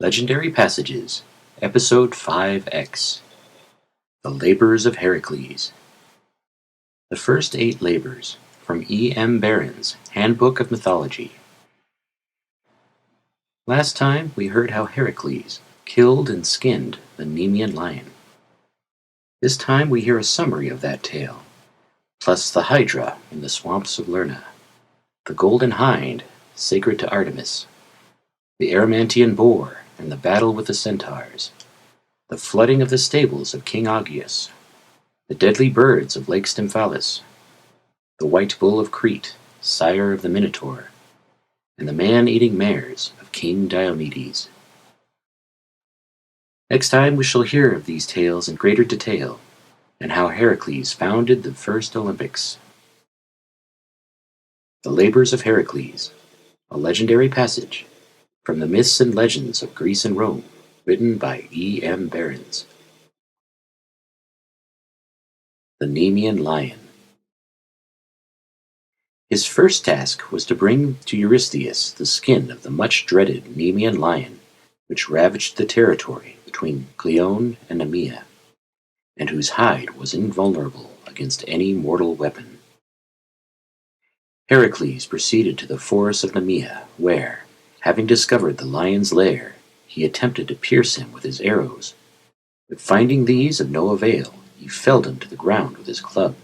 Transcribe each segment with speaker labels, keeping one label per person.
Speaker 1: Legendary Passages, Episode 5x, The Labors of Heracles. The first 8 labors, from E.M. Berens Handbook of Mythology. Last time we heard how Heracles killed and skinned the Nemean Lion. This time we hear a summary of that tale, plus the Hydra in the swamps of Lerna, the golden hind sacred to Artemis, the Eyrmantian Boar and the battle with the centaurs, the flooding of the stables of King Augeus, the deadly birds of Lake Styphalis, the white bull of Crete, sire of the Minotaur, and the man-eating mares of King Diomedes. Next time we shall hear of these tales in greater detail, and how Heracles founded the first Olympics. The Labors of Heracles, a legendary passage from the Myths and Legends of Greece and Rome, written by E.M. Berens. The Nemean Lion. His first task was to bring to Eurystheus the skin of the much-dreaded Nemean Lion, which ravaged the territory between Cleone and Nemea, and whose hide was invulnerable against any mortal weapon. Heracles proceeded to the forest of Nemea, where, having discovered the lion's lair, he attempted to pierce him with his arrows, but finding these of no avail, he felled him to the ground with his club,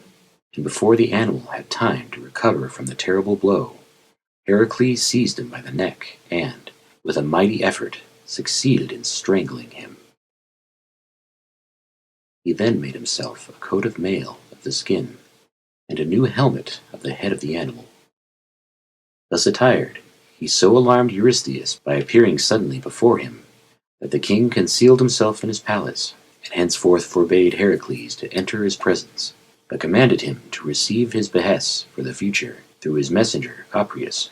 Speaker 1: and before the animal had time to recover from the terrible blow, Heracles seized him by the neck and, with a mighty effort, succeeded in strangling him. He then made himself a coat of mail of the skin, and a new helmet of the head of the animal. Thus attired, he so alarmed Eurystheus by appearing suddenly before him, that the king concealed himself in his palace, and henceforth forbade Heracles to enter his presence, but commanded him to receive his behests for the future through his messenger Copreus.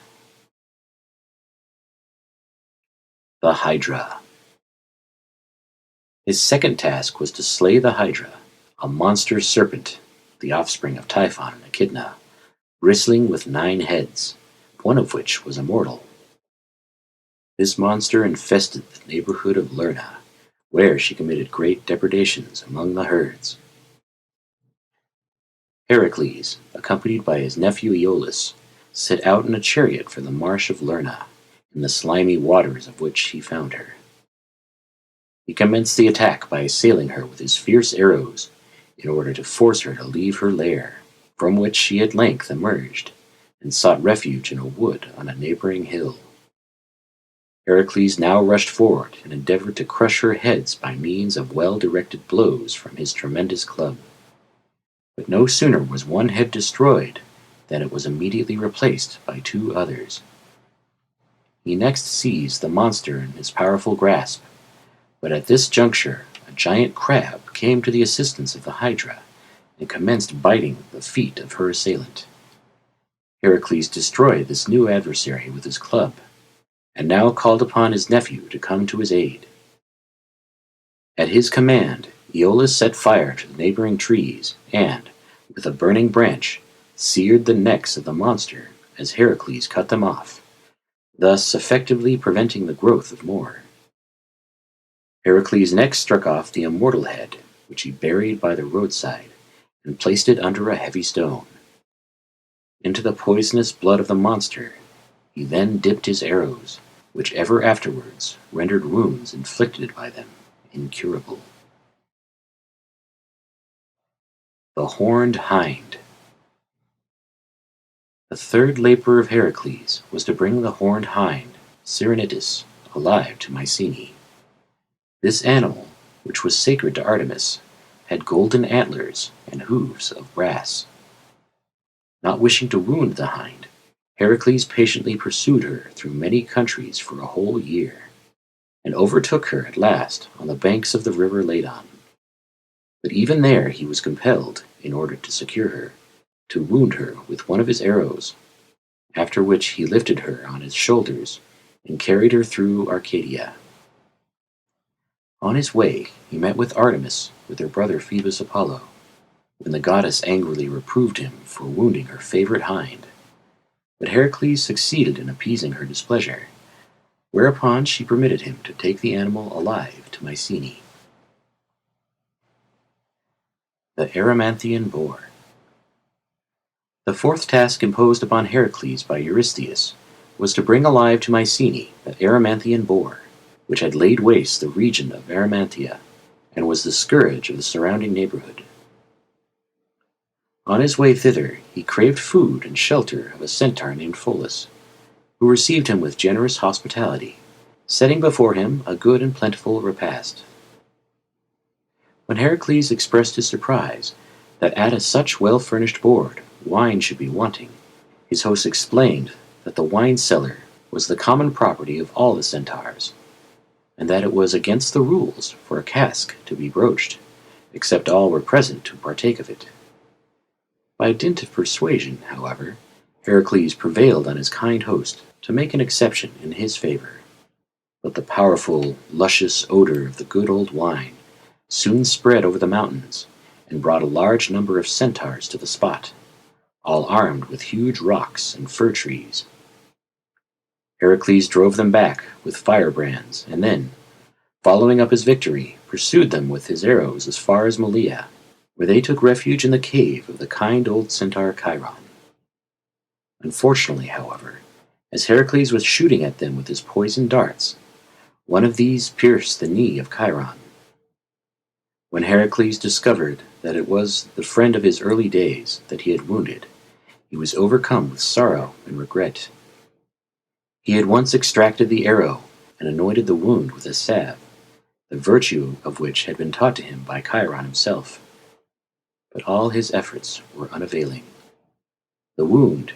Speaker 1: The Hydra. His second task was to slay the Hydra, a monster serpent, the offspring of Typhon and Echidna, bristling with 9 heads, one of which was immortal. This monster infested the neighborhood of Lerna, where she committed great depredations among the herds. Heracles, accompanied by his nephew Iolaus, set out in a chariot for the marsh of Lerna, in the slimy waters of which he found her. He commenced the attack by assailing her with his fierce arrows, in order to force her to leave her lair, from which she at length emerged, and sought refuge in a wood on a neighboring hill. Heracles now rushed forward and endeavored to crush her heads by means of well-directed blows from his tremendous club. But no sooner was one head destroyed than it was immediately replaced by 2 others. He next seized the monster in his powerful grasp, but at this juncture a giant crab came to the assistance of the Hydra and commenced biting the feet of her assailant. Heracles destroyed this new adversary with his club, and now called upon his nephew to come to his aid. At his command, Iolaus set fire to the neighboring trees and, with a burning branch, seared the necks of the monster as Heracles cut them off, thus effectively preventing the growth of more. Heracles next struck off the immortal head, which he buried by the roadside, and placed it under a heavy stone. Into the poisonous blood of the monster he then dipped his arrows, which ever afterwards rendered wounds inflicted by them incurable. The Horned Hind. The third labor of Heracles was to bring the horned hind, Serenitus, alive to Mycenae. This animal, which was sacred to Artemis, had golden antlers and hooves of brass. Not wishing to wound the hind, Heracles patiently pursued her through many countries for a whole year, and overtook her at last on the banks of the river Ladon. But even there he was compelled, in order to secure her, to wound her with one of his arrows, after which he lifted her on his shoulders and carried her through Arcadia. On his way he met with Artemis with her brother Phoebus Apollo, when the goddess angrily reproved him for wounding her favorite hind. But Heracles succeeded in appeasing her displeasure, whereupon she permitted him to take the animal alive to Mycenae. The Eyrmantian Boar. The fourth task imposed upon Heracles by Eurystheus was to bring alive to Mycenae the Eyrmantian Boar, which had laid waste the region of Eyrmantia, and was the scourge of the surrounding neighborhood. On his way thither he craved food and shelter of a centaur named Pholus, who received him with generous hospitality, setting before him a good and plentiful repast. When Heracles expressed his surprise that at such well-furnished board wine should be wanting, his host explained that the wine cellar was the common property of all the centaurs, and that it was against the rules for a cask to be broached, except all were present to partake of it. By dint of persuasion, however, Heracles prevailed on his kind host to make an exception in his favor. But the powerful, luscious odor of the good old wine soon spread over the mountains and brought a large number of centaurs to the spot, all armed with huge rocks and fir trees. Heracles drove them back with firebrands, and then, following up his victory, pursued them with his arrows as far as Malea, where they took refuge in the cave of the kind old centaur Chiron. Unfortunately, however, as Heracles was shooting at them with his poisoned darts, one of these pierced the knee of Chiron. When Heracles discovered that it was the friend of his early days that he had wounded, he was overcome with sorrow and regret. He had once extracted the arrow and anointed the wound with a salve, the virtue of which had been taught to him by Chiron himself. But all his efforts were unavailing. The wound,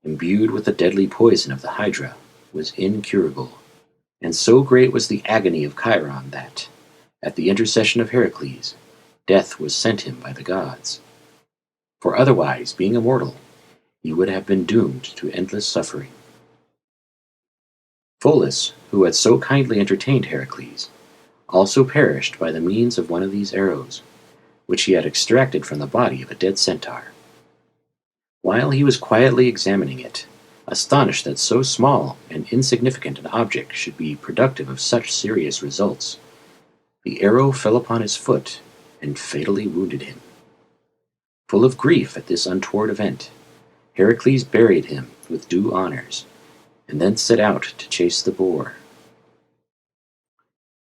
Speaker 1: imbued with the deadly poison of the Hydra, was incurable, and so great was the agony of Chiron that, at the intercession of Heracles, death was sent him by the gods. For otherwise, being immortal, he would have been doomed to endless suffering. Pholus, who had so kindly entertained Heracles, also perished by the means of one of these arrows, which he had extracted from the body of a dead centaur. While he was quietly examining it, astonished that so small and insignificant an object should be productive of such serious results, the arrow fell upon his foot and fatally wounded him. Full of grief at this untoward event, Heracles buried him with due honors, and then set out to chase the boar.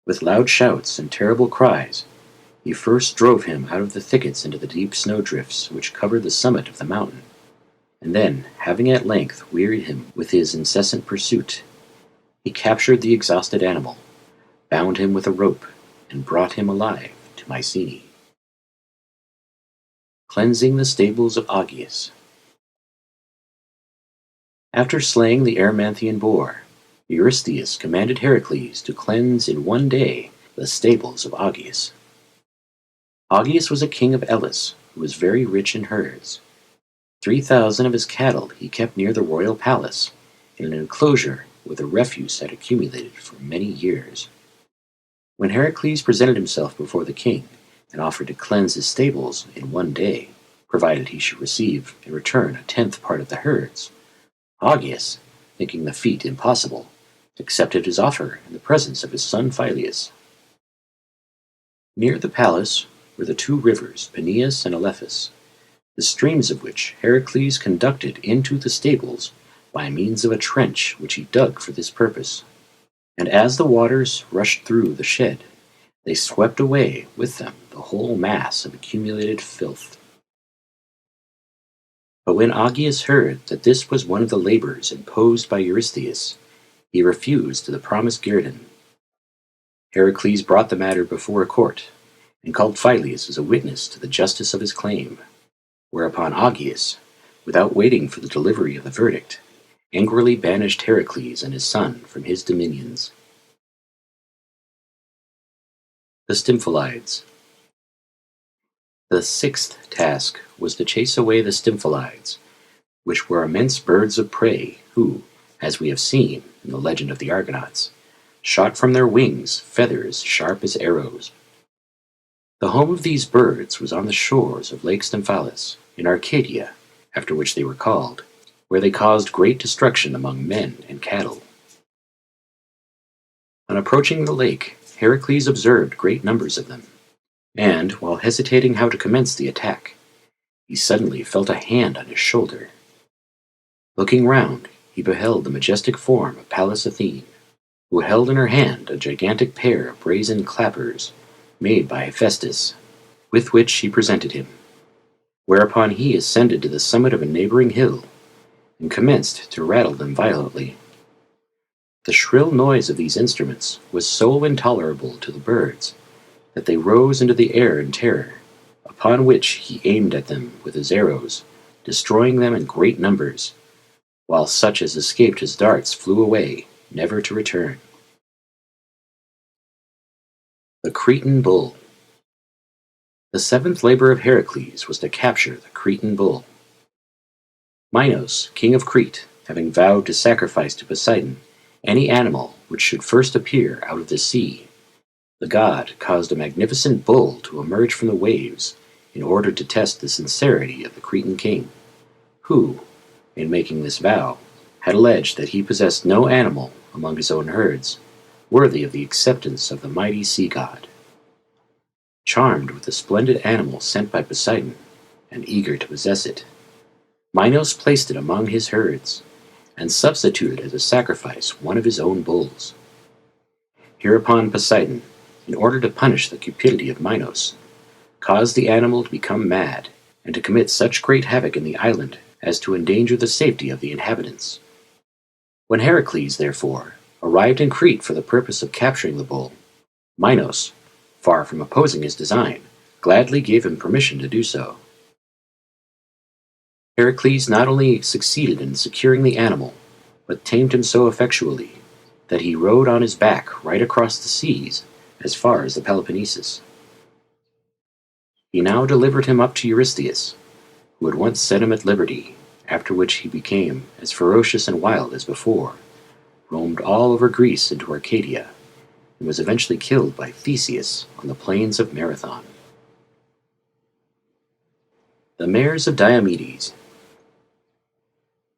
Speaker 1: With loud shouts and terrible cries, he first drove him out of the thickets into the deep snowdrifts which covered the summit of the mountain, and then, having at length wearied him with his incessant pursuit, he captured the exhausted animal, bound him with a rope, and brought him alive to Mycenae. Cleansing the stables of Augeus. After slaying the Eyrmantian boar, Eurystheus commanded Heracles to cleanse in one day the stables of Augeus. Augeus was a king of Elis, who was very rich in herds. 3,000 of his cattle he kept near the royal palace, in an enclosure where the refuse had accumulated for many years. When Heracles presented himself before the king and offered to cleanse his stables in one day, provided he should receive in return a 10th part of the herds, Augeus, thinking the feat impossible, accepted his offer in the presence of his son Phyleus. Near the palace were the two rivers Peneus and Alephus, the streams of which Heracles conducted into the stables by means of a trench which he dug for this purpose. And as the waters rushed through the shed, they swept away with them the whole mass of accumulated filth. But when Augeus heard that this was one of the labors imposed by Eurystheus, he refused the promised guerdon. Heracles brought the matter before a court, and called Phyleus as a witness to the justice of his claim, whereupon Augeus, without waiting for the delivery of the verdict, angrily banished Heracles and his son from his dominions. The Stymphalides. The sixth task was to chase away the Stymphalides, which were immense birds of prey who, as we have seen in the legend of the Argonauts, shot from their wings feathers sharp as arrows. The home of these birds was on the shores of Lake Styphalis, in Arcadia, after which they were called, where they caused great destruction among men and cattle. On approaching the lake, Heracles observed great numbers of them, and, while hesitating how to commence the attack, he suddenly felt a hand on his shoulder. Looking round, he beheld the majestic form of Pallas Athene, who held in her hand a gigantic pair of brazen clappers made by Hephaestus, with which she presented him, whereupon he ascended to the summit of a neighboring hill, and commenced to rattle them violently. The shrill noise of these instruments was so intolerable to the birds that they rose into the air in terror, upon which he aimed at them with his arrows, destroying them in great numbers, while such as escaped his darts flew away, never to return. The Cretan Bull. The seventh labor of Heracles was to capture the Cretan bull. Minos, king of Crete, having vowed to sacrifice to Poseidon any animal which should first appear out of the sea, the god caused a magnificent bull to emerge from the waves in order to test the sincerity of the Cretan king, who, in making this vow, had alleged that he possessed no animal among his own herds worthy of the acceptance of the mighty sea god. Charmed with the splendid animal sent by Poseidon, and eager to possess it, Minos placed it among his herds, and substituted as a sacrifice one of his own bulls. Hereupon Poseidon, in order to punish the cupidity of Minos, caused the animal to become mad, and to commit such great havoc in the island as to endanger the safety of the inhabitants. When Heracles, therefore, arrived in Crete for the purpose of capturing the bull, Minos, far from opposing his design, gladly gave him permission to do so. Heracles not only succeeded in securing the animal, but tamed him so effectually that he rode on his back right across the seas as far as the Peloponnesus. He now delivered him up to Eurystheus, who had once set him at liberty, after which he became as ferocious and wild as before, roamed all over Greece into Arcadia, and was eventually killed by Theseus on the plains of Marathon. The Mares of Diomedes.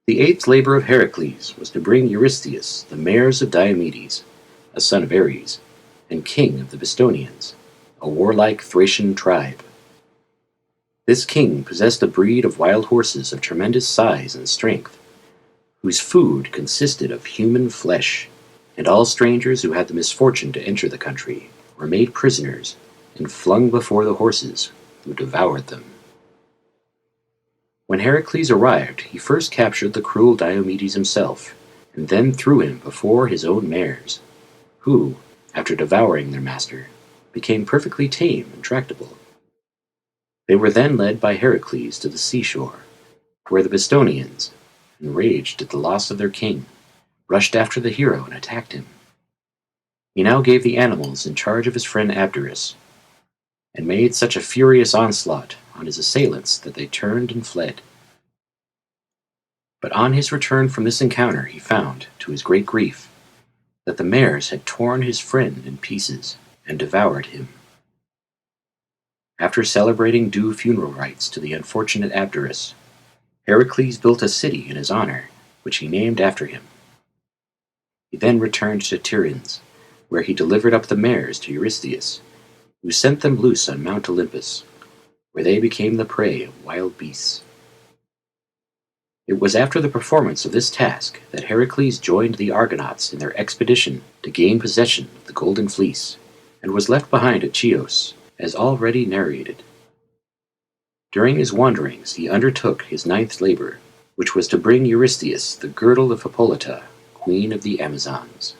Speaker 1: The eighth labor of Heracles was to bring Eurystheus the mares of Diomedes, a son of Ares, and king of the Bistonians, a warlike Thracian tribe. This king possessed a breed of wild horses of tremendous size and strength, whose food consisted of human flesh, and all strangers who had the misfortune to enter the country were made prisoners and flung before the horses, who devoured them. When Heracles arrived, he first captured the cruel Diomedes himself, and then threw him before his own mares, who, after devouring their master, became perfectly tame and tractable. They were then led by Heracles to the seashore, where the Bistonians, enraged at the loss of their king, rushed after the hero and attacked him. He now gave the animals in charge of his friend Abderus, and made such a furious onslaught on his assailants that they turned and fled. But on his return from this encounter he found, to his great grief, that the mares had torn his friend in pieces and devoured him. After celebrating due funeral rites to the unfortunate Abderus, Heracles built a city in his honor, which he named after him. He then returned to Tiryns, where he delivered up the mares to Eurystheus, who sent them loose on Mount Olympus, where they became the prey of wild beasts. It was after the performance of this task that Heracles joined the Argonauts in their expedition to gain possession of the Golden Fleece, and was left behind at Chios, as already narrated. During his wanderings he undertook his ninth labor, which was to bring Eurystheus the girdle of Hippolyta, queen of the Amazons.